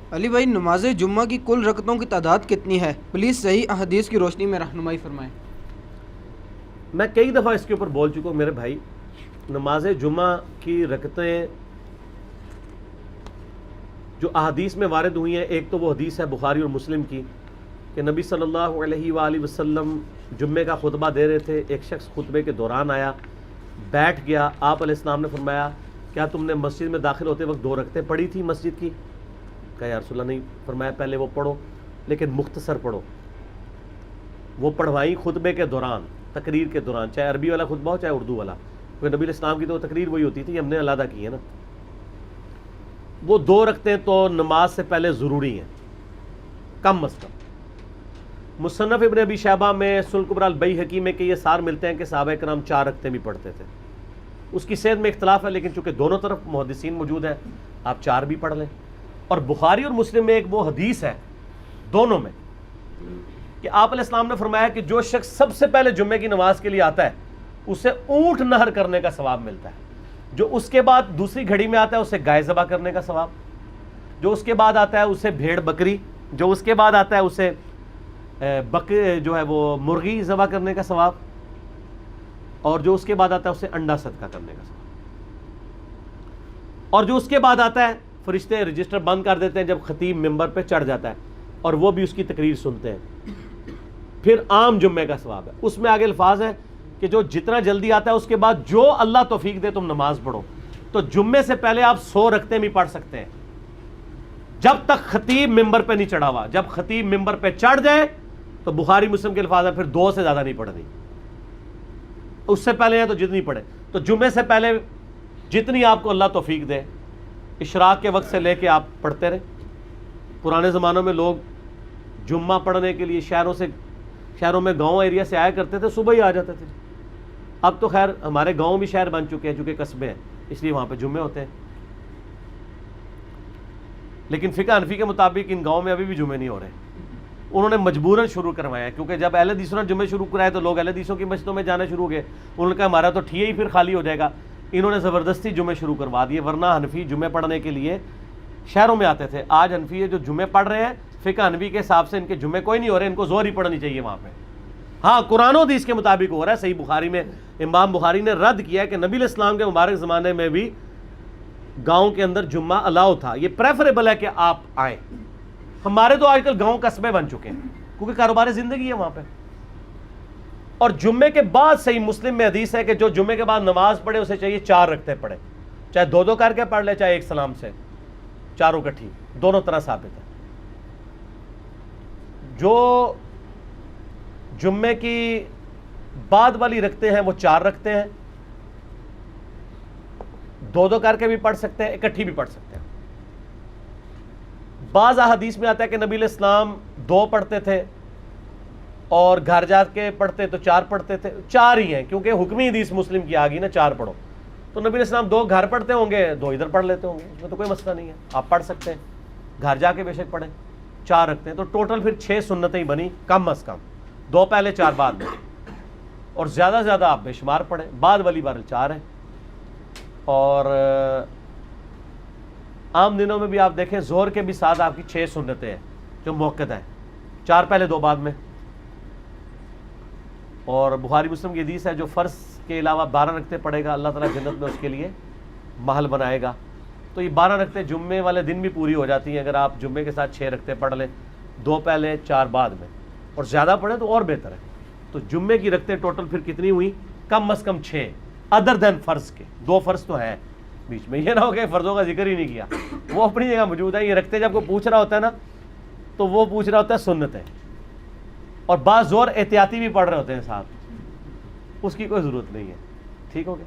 علی بھائی، نماز جمعہ کی کل رکعتوں کی تعداد کتنی ہے؟ پلیز صحیح احادیث کی روشنی میں رہنمائی فرمائیں۔ میں کئی دفعہ اس کے اوپر بول چکا ہوں میرے بھائی، نماز جمعہ کی رکعتیں جو احادیث میں وارد ہوئی ہیں، ایک تو وہ حدیث ہے بخاری اور مسلم کی کہ نبی صلی اللہ علیہ وآلہ وسلم جمعے کا خطبہ دے رہے تھے، ایک شخص خطبے کے دوران آیا، بیٹھ گیا، آپ علیہ السلام نے فرمایا کیا تم نے مسجد میں داخل ہوتے وقت 2 رکعتیں پڑھی تھی مسجد کی؟ کہا یا رسول اللہ نہیں۔ فرمایا پہلے وہ پڑھو لیکن مختصر پڑھو۔ وہ پڑھوائی خطبے کے دوران، تقریر کے دوران، چاہے عربی والا خطبہ ہو چاہے اردو والا، کیونکہ نبی علیہ السلام کی تو تقریر وہی ہوتی تھی، ہم نے علیحدہ کی ہے نا۔ وہ 2 رکعتیں تو نماز سے پہلے ضروری ہیں کم از کم۔ مصنف ابن ابی شیبہ میں، سنن کبری البیہقی میں کہ یہ سار ملتے ہیں کہ صحابہ کرام 4 رکعتیں بھی پڑھتے تھے۔ اس کی صحت میں اختلاف ہے، لیکن چونکہ دونوں طرف محدثین موجود ہیں، آپ 4 بھی پڑھ لیں۔ اور بخاری اور مسلم میں ایک وہ حدیث ہے دونوں میں کہ آپ علیہ السلام نے فرمایا کہ جو شخص سب سے پہلے جمعے کی نماز کے لیے آتا ہے اسے اونٹ نہر کرنے کا ثواب ملتا ہے، جو اس کے بعد دوسری گھڑی میں آتا ہے اسے گائے ذبح کرنے کا ثواب، جو اس کے بعد آتا ہے اسے بھیڑ بکری، جو اس کے بعد آتا ہے اسے جو ہے وہ مرغی ذبح کرنے کا ثواب، اور جو اس کے بعد آتا ہے اسے انڈا صدقہ کرنے کا ثواب، اور جو اس کے بعد آتا ہے فرشتے رجسٹر بند کر دیتے ہیں جب خطیب ممبر پہ چڑھ جاتا ہے اور وہ بھی اس کی تقریر سنتے ہیں، پھر عام جمعے کا ثواب ہے۔ اس میں آگے الفاظ ہے کہ جو جتنا جلدی آتا ہے اس کے بعد جو اللہ توفیق دے تم نماز پڑھو، تو جمعے سے پہلے آپ 100 رکعتیں بھی پڑھ سکتے ہیں جب تک خطیب ممبر پہ نہیں چڑھا ہوا۔ جب خطیب ممبر پہ چڑھ جائے تو بخاری مسلم کے الفاظ ہے پھر 2 سے زیادہ نہیں پڑھنی، اس سے پہلے ہیں تو جتنی پڑھے۔ تو جمعے سے پہلے جتنی آپ کو اللہ توفیق دے، اشراق کے وقت سے لے کے آپ پڑھتے رہے۔ پرانے زمانوں میں لوگ جمعہ پڑھنے کے لیے شہروں میں گاؤں ایریا سے آیا کرتے تھے، صبح ہی آ جاتے تھے۔ اب تو خیر ہمارے گاؤں بھی شہر بن چکے ہیں چونکہ قصبے ہیں، اس لیے وہاں پہ جمعے ہوتے ہیں، لیکن فقہ حنفی کے مطابق ان گاؤں میں ابھی بھی جمعے نہیں ہو رہے۔ انہوں نے مجبوراً شروع کروایا، کیونکہ جب اہل حدیثوں نے جمعے شروع کرائے تو لوگ اہل حدیثوں کی مسجدوں میں جانا شروع ہو گئے۔ انہوں نے کہا ہمارا تو ٹھیے ہی پھر خالی ہو جائے گا، انہوں نے زبردستی جمعے شروع کروا دیے، ورنہ حنفی جمعے پڑھنے کے لیے شہروں میں آتے تھے۔ آج حنفی جو جمعے پڑھ رہے ہیں فقہ حنفی کے حساب سے ان کے جمعے کوئی نہیں ہو رہے، ان کو ظہر ہی پڑھنی چاہیے وہاں پہ۔ ہاں قرآن و حدیث کے مطابق ہو رہا ہے۔ صحیح بخاری میں امام بخاری نے رد کیا ہے کہ نبی علیہ السلام کے مبارک زمانے میں بھی گاؤں کے اندر جمعہ الاؤ تھا، یہ پریفریبل ہے کہ آپ آئیں۔ ہمارے تو آج کل گاؤں قصبے بن چکے ہیں کیونکہ کاروبار زندگی ہے وہاں پہ۔ اور جمعے کے بعد صحیح مسلم میں حدیث ہے کہ جو جمعے کے بعد نماز پڑھے اسے چاہیے 4 رکعتیں پڑھے، چاہے 2 کر کے پڑھ لے چاہے ایک سلام سے، چاروں کٹھی، دونوں طرح ثابت ہے۔ جو جمعے کی بعد والی رکھتے ہیں وہ 4 رکھتے ہیں، 2 کر کے بھی پڑھ سکتے ہیں، اکٹھی بھی پڑھ سکتے ہیں۔ بعض احادیث میں آتا ہے کہ نبی علیہ السلام 2 پڑھتے تھے اور گھر جا کے پڑھتے تو 4 پڑھتے تھے، 4 ہی ہیں کیونکہ حکمی حدیث مسلم کی آ گئی نا 4 پڑھو، تو نبی علیہ السلام 2 گھر پڑھتے ہوں گے، 2 ادھر پڑھ لیتے ہوں گے، اس میں تو کوئی مسئلہ نہیں ہے، آپ پڑھ سکتے ہیں، گھر جا کے بے شک پڑھیں۔ 4 رکھتے ہیں تو ٹوٹل پھر 6 سنتیں بنی کم از کم، 2 پہلے 4 بعد میں، اور زیادہ سے زیادہ آپ بے شمار پڑھیں، بعد والی بار 4 ہے۔ اور عام دنوں میں بھی آپ دیکھیں ظہر کے بھی ساتھ آپ کی 6 سنتیں ہیں جو موقت ہیں، 4 پہلے 2 بعد میں۔ اور بخاری مسلم کی حدیث ہے جو فرض کے علاوہ 12 رکعتیں پڑھے گا اللہ تعالیٰ جنت میں اس کے لیے محل بنائے گا۔ تو یہ 12 رکعتیں جمعے والے دن بھی پوری ہو جاتی ہیں اگر آپ جمعے کے ساتھ 6 رکعتیں پڑھ لیں، 2 پہلے 4 بعد میں، اور زیادہ پڑھیں تو اور بہتر ہے۔ تو جمعے کی رکعتیں ٹوٹل پھر کتنی ہوئی؟ کم از کم 6 ادر دین فرض کے، 2 فرض تو ہیں بیچ میں، یہ نہ ہو کہ فرضوں کا ذکر ہی نہیں کیا، وہ اپنی جگہ موجود ہے۔ یہ رکھتے جب کوئی پوچھ رہا ہوتا ہے نا تو وہ پوچھ رہا ہوتا ہے سنتیں، اور بعض زور احتیاطی بھی پڑھ رہے ہوتے ہیں ساتھ، اس کی کوئی ضرورت نہیں ہے۔ ٹھیک ہو گیا؟